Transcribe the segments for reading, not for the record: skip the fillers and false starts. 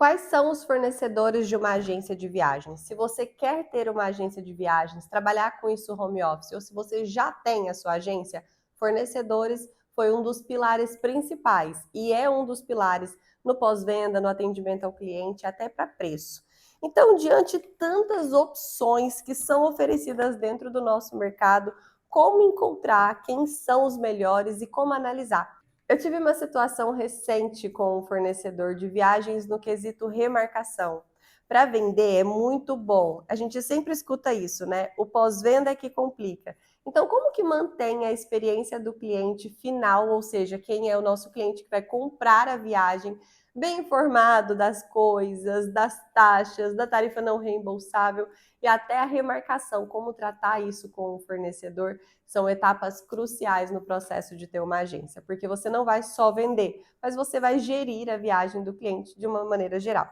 Quais são os fornecedores de uma agência de viagens? Se você quer ter uma agência de viagens, trabalhar com isso home office, ou se você já tem a sua agência, fornecedores foi um dos pilares principais e é um dos pilares no pós-venda, no atendimento ao cliente, até para preço. Então, diante de tantas opções que são oferecidas dentro do nosso mercado, como encontrar quem são os melhores e como analisar? Eu tive uma situação recente com um fornecedor de viagens no quesito remarcação. Para vender é muito bom. A gente sempre escuta isso, né? O pós-venda é que complica. Então, como que mantém a experiência do cliente final, ou seja, quem é o nosso cliente que vai comprar a viagem, bem informado das coisas, das taxas, da tarifa não reembolsável e até a remarcação, como tratar isso com o fornecedor? São etapas cruciais no processo de ter uma agência, porque você não vai só vender, mas você vai gerir a viagem do cliente de uma maneira geral.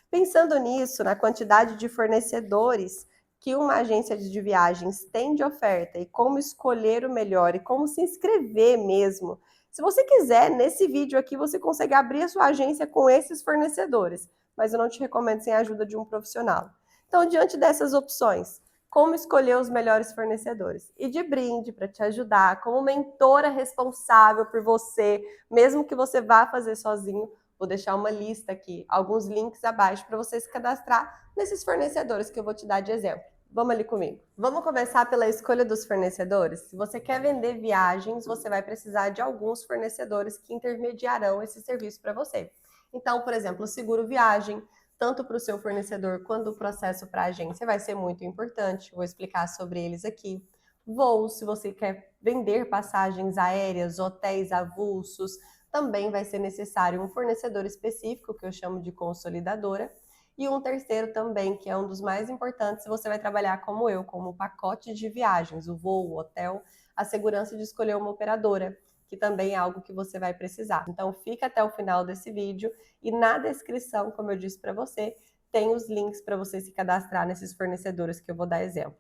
Pensando nisso, na quantidade de fornecedores que uma agência de viagens tem de oferta e como escolher o melhor e como se inscrever mesmo. Se você quiser, nesse vídeo aqui você consegue abrir a sua agência com esses fornecedores, mas eu não te recomendo sem a ajuda de um profissional. Então, diante dessas opções, como escolher os melhores fornecedores? E de brinde, para te ajudar, como mentora responsável por você, mesmo que você vá fazer sozinho, vou deixar uma lista aqui, alguns links abaixo para você se cadastrar nesses fornecedores que eu vou te dar de exemplo. Vamos ali comigo. Vamos começar pela escolha dos fornecedores? Se você quer vender viagens, você vai precisar de alguns fornecedores que intermediarão esse serviço para você. Então, por exemplo, o seguro viagem, tanto para o seu fornecedor quanto o processo para a agência, vai ser muito importante. Vou explicar sobre eles aqui. Voos, se você quer vender passagens aéreas, hotéis avulsos, também vai ser necessário um fornecedor específico, que eu chamo de consolidadora, e um terceiro também, que é um dos mais importantes, se você vai trabalhar como eu, como pacote de viagens, o voo, o hotel, a segurança de escolher uma operadora, que também é algo que você vai precisar. Então fica até o final desse vídeo e na descrição, como eu disse para você, tem os links para você se cadastrar nesses fornecedores que eu vou dar exemplo.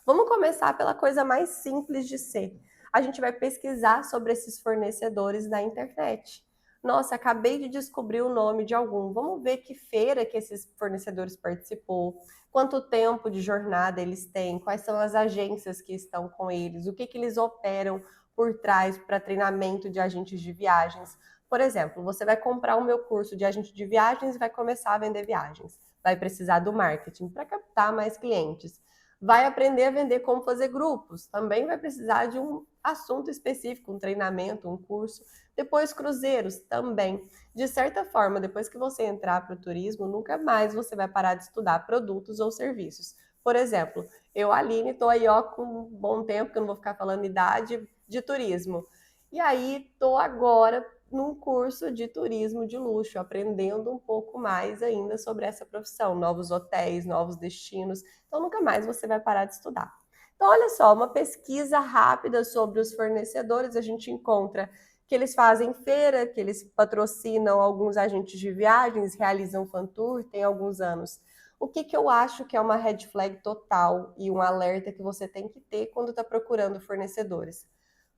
Vamos começar pela coisa mais simples de ser. A gente vai pesquisar sobre esses fornecedores na internet. Nossa, acabei de descobrir o nome de algum. Vamos ver que feira que esses fornecedores participou, quanto tempo de jornada eles têm, quais são as agências que estão com eles, o que eles operam por trás para treinamento de agentes de viagens. Por exemplo, você vai comprar o meu curso de agente de viagens e vai começar a vender viagens. Vai precisar do marketing para captar mais clientes. Vai aprender a vender como fazer grupos. Também vai precisar de um assunto específico, um treinamento, um curso. Depois, cruzeiros também. De certa forma, depois que você entrar para o turismo, nunca mais você vai parar de estudar produtos ou serviços. Por exemplo, eu, Aline, estou aí ó, com um bom tempo, que eu não vou ficar falando idade, de turismo. E aí, estou agora num curso de turismo de luxo, aprendendo um pouco mais ainda sobre essa profissão, novos hotéis, novos destinos. Então, nunca mais você vai parar de estudar. Então, olha só, uma pesquisa rápida sobre os fornecedores, a gente encontra que eles fazem feira, que eles patrocinam alguns agentes de viagens, realizam fan tour, tem alguns anos. O que eu acho que é uma red flag total e um alerta que você tem que ter quando está procurando fornecedores?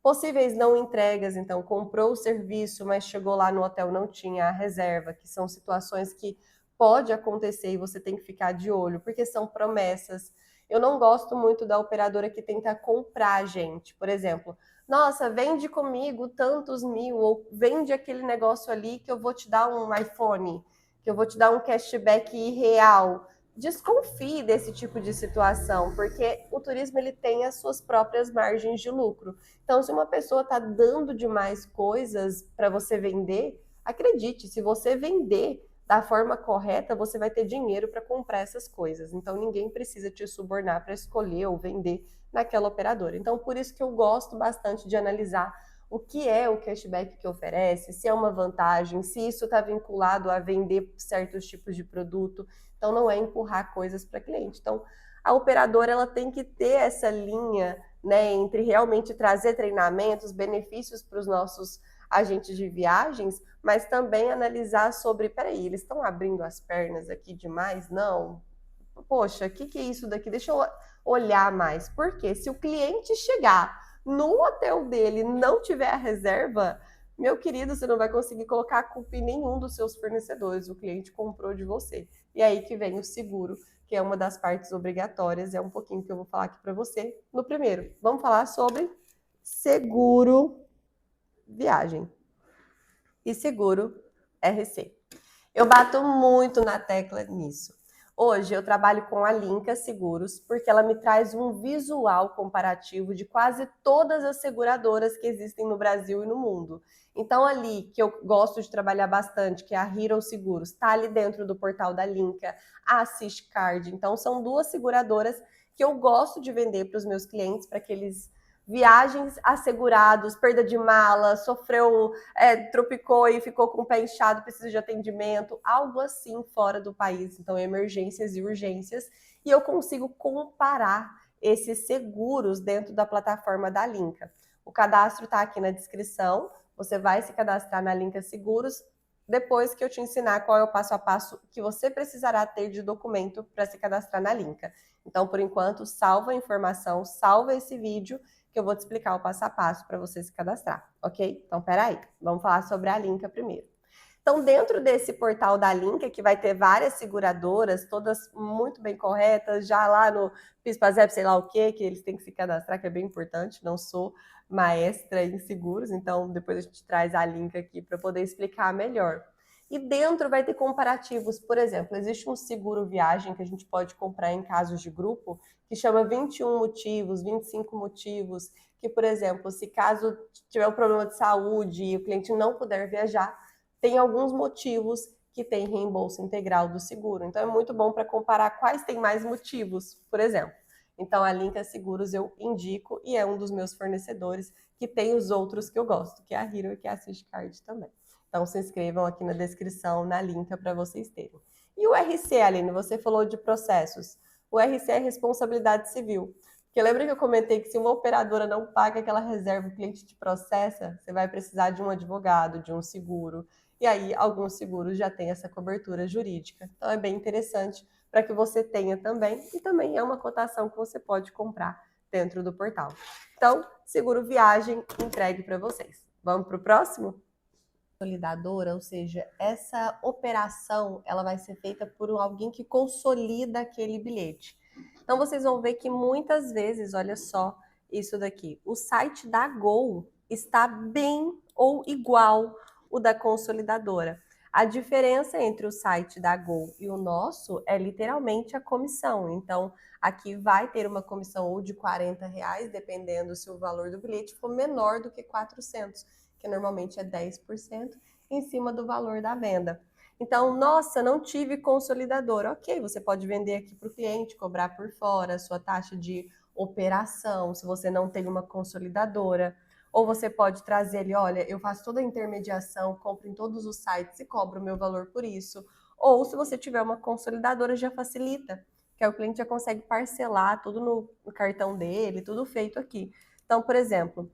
Possíveis não entregas, então comprou o serviço, mas chegou lá no hotel não tinha a reserva, que são situações que pode acontecer e você tem que ficar de olho, porque são promessas. Eu não gosto muito da operadora que tenta comprar a gente. Por exemplo, nossa, vende comigo tantos mil, ou vende aquele negócio ali que eu vou te dar um iPhone, que eu vou te dar um cashback irreal. Desconfie desse tipo de situação, porque o turismo ele tem as suas próprias margens de lucro. Então, se uma pessoa está dando demais coisas para você vender, acredite, se você vender da forma correta, você vai ter dinheiro para comprar essas coisas. Então, ninguém precisa te subornar para escolher ou vender naquela operadora. Então, por isso que eu gosto bastante de analisar o que é o cashback que oferece, se é uma vantagem, se isso está vinculado a vender certos tipos de produto. Então, não é empurrar coisas para cliente. Então, a operadora ela tem que ter essa linha, né, entre realmente trazer treinamentos, benefícios para os nossos agentes de viagens, mas também analisar sobre, peraí, eles estão abrindo as pernas aqui demais? Não. Poxa, o que é isso daqui? Deixa eu olhar mais. Porque se o cliente chegar no hotel dele e não tiver a reserva, meu querido, você não vai conseguir colocar a culpa em nenhum dos seus fornecedores, o cliente comprou de você. E aí que vem o seguro, que é uma das partes obrigatórias, é um pouquinho que eu vou falar aqui para você no primeiro. Vamos falar sobre seguro viagem e seguro RC. Eu bato muito na tecla nisso. Hoje eu trabalho com a Linka Seguros porque ela me traz um visual comparativo de quase todas as seguradoras que existem no Brasil e no mundo. Então ali que eu gosto de trabalhar bastante, que é a Hero Seguros, está ali dentro do portal da Linka, a Assist Card. Então são duas seguradoras que eu gosto de vender para os meus clientes para que eles viagens assegurados, perda de mala, sofreu, tropicou e ficou com o pé inchado, precisa de atendimento, algo assim fora do país. Então, emergências e urgências. E eu consigo comparar esses seguros dentro da plataforma da Linka. O cadastro está aqui na descrição. Você vai se cadastrar na Linka Seguros depois que eu te ensinar qual é o passo a passo que você precisará ter de documento para se cadastrar na Linka. Então, por enquanto, salva a informação, salva esse vídeo que eu vou te explicar o passo a passo para você se cadastrar, ok? Então, peraí, vamos falar sobre a Linka primeiro. Então, dentro desse portal da Linka, que vai ter várias seguradoras, todas muito bem corretas, já lá no PIS/PASEP, sei lá o quê, que eles têm que se cadastrar, que é bem importante, não sou maestra em seguros, então depois a gente traz a Linka aqui para poder explicar melhor. E dentro vai ter comparativos, por exemplo, existe um seguro viagem que a gente pode comprar em casos de grupo, que chama 21 motivos, 25 motivos, que, por exemplo, se caso tiver um problema de saúde e o cliente não puder viajar, tem alguns motivos que tem reembolso integral do seguro. Então é muito bom para comparar quais tem mais motivos, por exemplo. Então a Linka Seguros eu indico e é um dos meus fornecedores que tem os outros que eu gosto, que é a Hero e que é a Assist Card também. Então se inscrevam aqui na descrição, na Linka, para vocês terem. E o RC, Aline, você falou de processos. O RC é responsabilidade civil. Porque lembra que eu comentei que se uma operadora não paga aquela reserva, o cliente te processa, você vai precisar de um advogado, de um seguro. E aí, alguns seguros já têm essa cobertura jurídica. Então, é bem interessante para que você tenha também. E também é uma cotação que você pode comprar dentro do portal. Então, seguro viagem entregue para vocês. Vamos para o próximo? Consolidadora, ou seja, essa operação ela vai ser feita por alguém que consolida aquele bilhete. Então vocês vão ver que muitas vezes, olha só isso daqui, o site da Gol está bem ou igual o da consolidadora. A diferença entre o site da Gol e o nosso é literalmente a comissão. Então, aqui vai ter uma comissão ou de R$ 40, dependendo se o valor do bilhete for menor do que 400, que normalmente é 10% em cima do valor da venda. Então, nossa, não tive consolidador. Ok, você pode vender aqui para o cliente, cobrar por fora a sua taxa de operação, se você não tem uma consolidadora. Ou você pode trazer ali, olha, eu faço toda a intermediação, compro em todos os sites e cobro o meu valor por isso. Ou se você tiver uma consolidadora, já facilita, que aí o cliente já consegue parcelar tudo no cartão dele, tudo feito aqui. Então, por exemplo,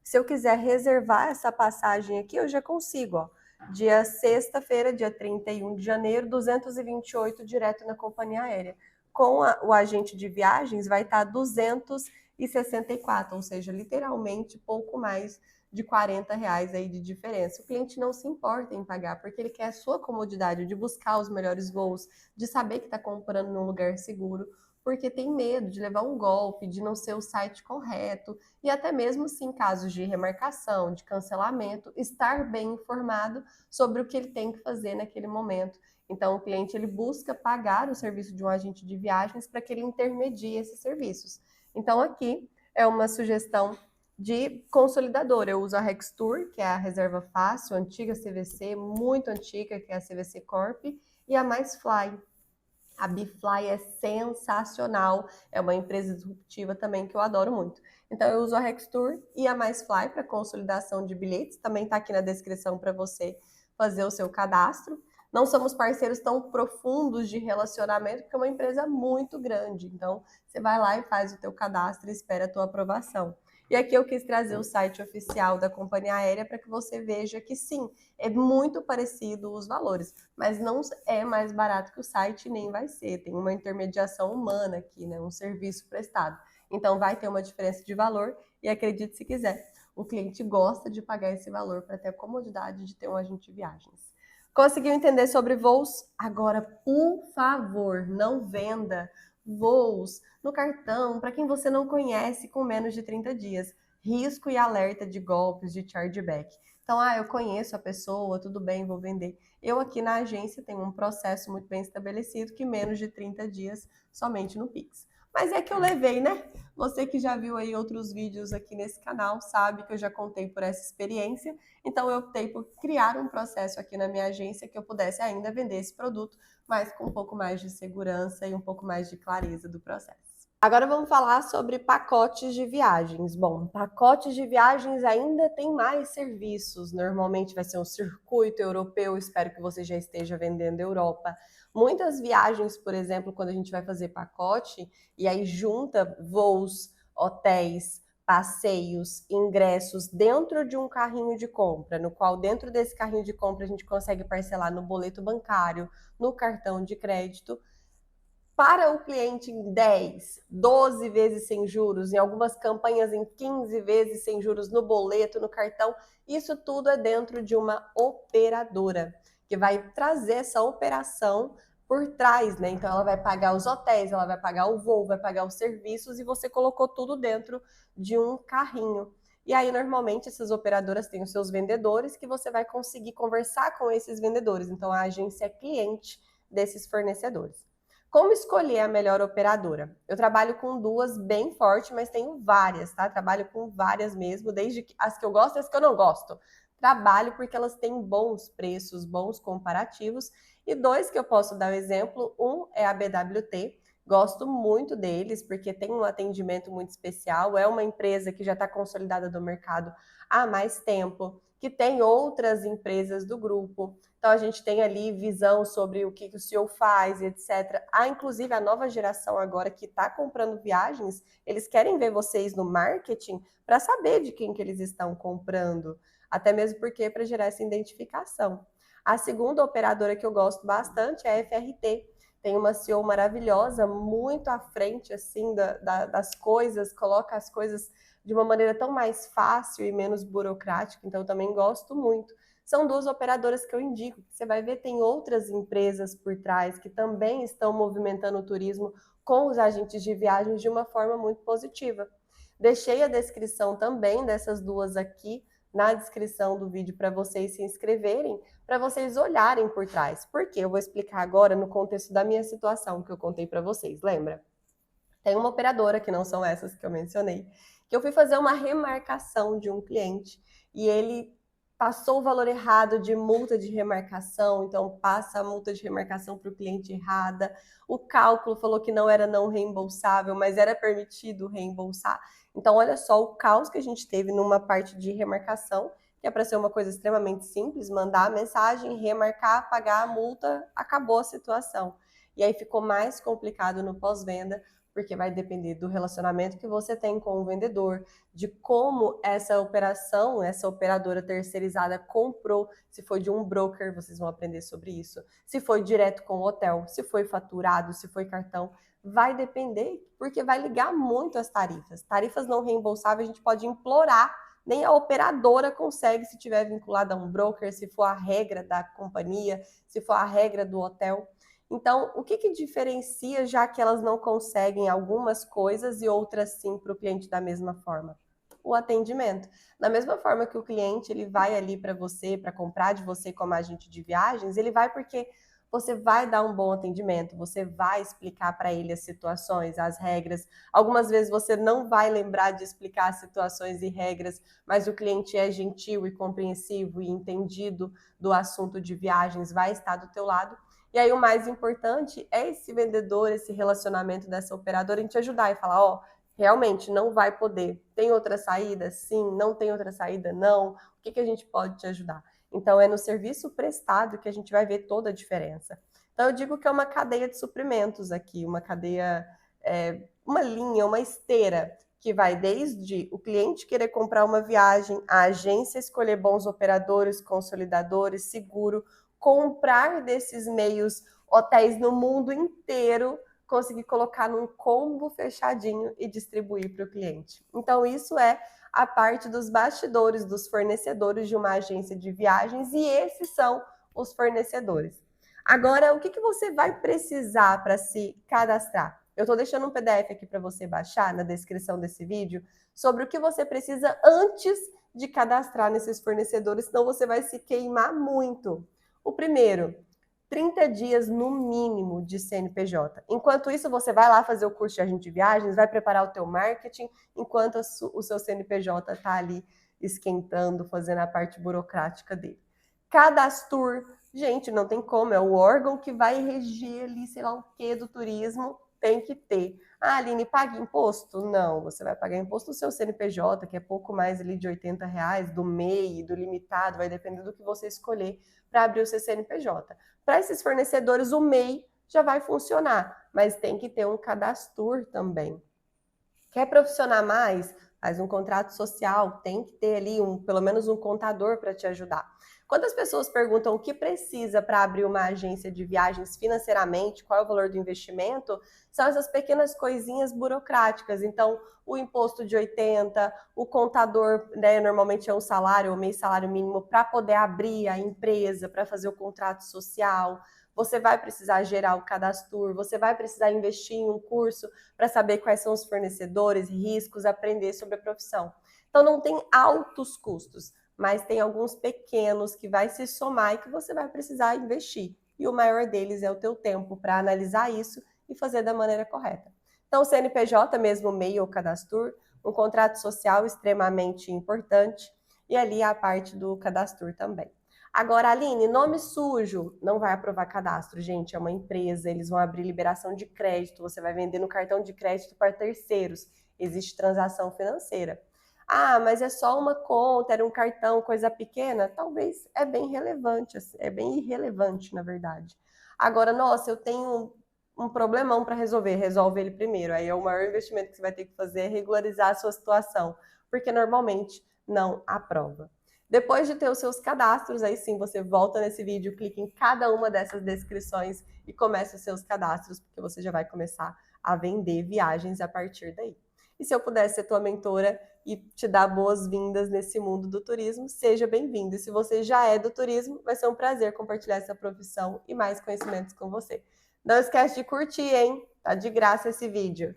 se eu quiser reservar essa passagem aqui, eu já consigo, ó. Dia sexta-feira, dia 31 de janeiro, 228 direto na companhia aérea. Com o agente de viagens vai estar 264, ou seja, literalmente pouco mais de R$ 40 aí de diferença. O cliente não se importa em pagar, porque ele quer a sua comodidade de buscar os melhores voos, de saber que está comprando num lugar seguro, porque tem medo de levar um golpe, de não ser o site correto, e até mesmo se em casos de remarcação, de cancelamento, estar bem informado sobre o que ele tem que fazer naquele momento. Então, o cliente ele busca pagar o serviço de um agente de viagens para que ele intermedie esses serviços. Então, aqui é uma sugestão de consolidador. Eu uso a Rextour, que é a reserva fácil, antiga CVC, muito antiga, que é a CVC Corp, e a MaisFly. A Bfly é sensacional, é uma empresa disruptiva também que eu adoro muito. Então eu uso a Rextour e a MaisFly para consolidação de bilhetes, também está aqui na descrição para você fazer o seu cadastro. Não somos parceiros tão profundos de relacionamento, porque é uma empresa muito grande. Então você vai lá e faz o teu cadastro e espera a tua aprovação. E aqui eu quis trazer o site oficial da companhia aérea para que você veja que sim, é muito parecido os valores, mas não é mais barato que o site, nem vai ser. Tem uma intermediação humana aqui, né? Um serviço prestado. Então vai ter uma diferença de valor e acredite se quiser. O cliente gosta de pagar esse valor para ter a comodidade de ter um agente de viagens. Conseguiu entender sobre voos? Agora, por favor, não venda voos no cartão para quem você não conhece com menos de 30 dias. Risco e alerta de golpes, de chargeback. Então, eu conheço a pessoa, tudo bem, vou vender. Eu aqui na agência tenho um processo muito bem estabelecido que menos de 30 dias somente no Pix. Mas é que eu levei, né? Você que já viu aí outros vídeos aqui nesse canal sabe que eu já contei por essa experiência. Então eu optei por criar um processo aqui na minha agência que eu pudesse ainda vender esse produto, mas com um pouco mais de segurança e um pouco mais de clareza do processo. Agora vamos falar sobre pacotes de viagens. Bom, pacotes de viagens ainda tem mais serviços. Normalmente vai ser um circuito europeu, espero que você já esteja vendendo Europa. Muitas viagens, por exemplo, quando a gente vai fazer pacote, e aí junta voos, hotéis, passeios, ingressos dentro de um carrinho de compra, no qual dentro desse carrinho de compra a gente consegue parcelar no boleto bancário, no cartão de crédito, para o cliente em 10, 12 vezes sem juros, em algumas campanhas em 15 vezes sem juros no boleto, no cartão. Isso tudo é dentro de uma operadora, que vai trazer essa operação por trás, né? Então ela vai pagar os hotéis, ela vai pagar o voo, vai pagar os serviços e você colocou tudo dentro de um carrinho. E aí, normalmente, essas operadoras têm os seus vendedores que você vai conseguir conversar com esses vendedores. Então, a agência é cliente desses fornecedores. Como escolher a melhor operadora? Eu trabalho com duas bem forte, mas tenho várias, tá? Trabalho com várias mesmo, desde as que eu gosto e as que eu não gosto. Trabalho porque elas têm bons preços, bons comparativos. E dois que eu posso dar o exemplo, um é a BWT. Gosto muito deles porque tem um atendimento muito especial. É uma empresa que já está consolidada no mercado há mais tempo, que tem outras empresas do grupo. Então a gente tem ali visão sobre o que o CEO faz, etc. Inclusive a nova geração agora que está comprando viagens, eles querem ver vocês no marketing para saber de quem que eles estão comprando, até mesmo porque para gerar essa identificação. A segunda operadora que eu gosto bastante é a FRT. Tem uma CEO maravilhosa, muito à frente assim das coisas, coloca as coisas de uma maneira tão mais fácil e menos burocrática, então eu também gosto muito. São duas operadoras que eu indico. Você vai ver, tem outras empresas por trás que também estão movimentando o turismo com os agentes de viagens de uma forma muito positiva. Deixei a descrição também dessas duas aqui na descrição do vídeo para vocês se inscreverem, para vocês olharem por trás. Por quê? Eu vou explicar agora no contexto da minha situação que eu contei para vocês, lembra? Tem uma operadora, que não são essas que eu mencionei, que eu fui fazer uma remarcação de um cliente e ele passou o valor errado de multa de remarcação, então passa a multa de remarcação para o cliente errada. O cálculo falou que não era não reembolsável, mas era permitido reembolsar. Então, olha só o caos que a gente teve numa parte de remarcação, que é para ser uma coisa extremamente simples, mandar a mensagem, remarcar, pagar a multa, acabou a situação. E aí ficou mais complicado no pós-venda, porque vai depender do relacionamento que você tem com o vendedor, de como essa operação, essa operadora terceirizada comprou, se foi de um broker, vocês vão aprender sobre isso, se foi direto com o hotel, se foi faturado, se foi cartão, vai depender, porque vai ligar muito as tarifas. Tarifas não reembolsáveis a gente pode implorar, nem a operadora consegue se tiver vinculada a um broker, se for a regra da companhia, se for a regra do hotel. Então, o que diferencia, já que elas não conseguem algumas coisas e outras sim para o cliente da mesma forma? O atendimento. Da mesma forma que o cliente ele vai ali para você, para comprar de você como agente de viagens, ele vai porque você vai dar um bom atendimento, você vai explicar para ele as situações, as regras. Algumas vezes você não vai lembrar de explicar as situações e regras, mas o cliente é gentil e compreensivo e entendido do assunto de viagens, vai estar do teu lado. E aí o mais importante é esse vendedor, esse relacionamento dessa operadora em te ajudar e falar, ó, realmente não vai poder. Tem outra saída? Sim. Não tem outra saída? Não. O que a gente pode te ajudar? Então é no serviço prestado que a gente vai ver toda a diferença. Então eu digo que é uma cadeia de suprimentos aqui, uma cadeia, uma linha, uma esteira que vai desde o cliente querer comprar uma viagem, a agência escolher bons operadores, consolidadores, seguro, comprar desses meios hotéis no mundo inteiro, conseguir colocar num combo fechadinho e distribuir para o cliente. Então, isso é a parte dos bastidores dos fornecedores de uma agência de viagens, e esses são os fornecedores. Agora, o que você vai precisar para se cadastrar? Eu estou deixando um PDF aqui para você baixar na descrição desse vídeo sobre o que você precisa antes de cadastrar nesses fornecedores, senão você vai se queimar muito. O primeiro, 30 dias no mínimo de CNPJ. Enquanto isso, você vai lá fazer o curso de agente de viagens, vai preparar o teu marketing, enquanto o seu CNPJ está ali esquentando, fazendo a parte burocrática dele. Cadastur, gente, não tem como, é o órgão que vai reger ali, sei lá o que do turismo, tem que ter. Ah, Aline, paga imposto? Não, você vai pagar imposto do seu CNPJ, que é pouco mais ali de R$ 80, do MEI, do limitado, vai depender do que você escolher para abrir o seu CNPJ. Para esses fornecedores, o MEI já vai funcionar, mas tem que ter um cadastro também. Quer profissionar mais? Faz um contrato social, tem que ter ali pelo menos um contador para te ajudar. Quando as pessoas perguntam o que precisa para abrir uma agência de viagens financeiramente, qual é o valor do investimento, são essas pequenas coisinhas burocráticas. Então, o imposto de 80, o contador, né, normalmente é um salário ou meio salário mínimo para poder abrir a empresa, para fazer o contrato social. Você vai precisar gerar o cadastro, você vai precisar investir em um curso para saber quais são os fornecedores, riscos, aprender sobre a profissão. Então não tem altos custos, mas tem alguns pequenos que vai se somar e que você vai precisar investir. E o maior deles é o teu tempo para analisar isso e fazer da maneira correta. Então o CNPJ, mesmo MEI ou cadastro, um contrato social extremamente importante e ali a parte do cadastro também. Agora, Aline, nome sujo não vai aprovar cadastro, gente, é uma empresa, eles vão abrir liberação de crédito, você vai vender no cartão de crédito para terceiros, existe transação financeira. Ah, mas é só uma conta, era um cartão, coisa pequena? Talvez é bem relevante, é bem irrelevante, na verdade. Agora, nossa, eu tenho um problemão para resolver, resolve ele primeiro. Aí é o maior investimento que você vai ter que fazer é regularizar a sua situação, porque normalmente não aprova. Depois de ter os seus cadastros, aí sim você volta nesse vídeo, clica em cada uma dessas descrições e começa os seus cadastros, porque você já vai começar a vender viagens a partir daí. E se eu pudesse ser tua mentora e te dar boas-vindas nesse mundo do turismo, seja bem-vindo. E se você já é do turismo, vai ser um prazer compartilhar essa profissão e mais conhecimentos com você. Não esquece de curtir, hein? Tá de graça esse vídeo.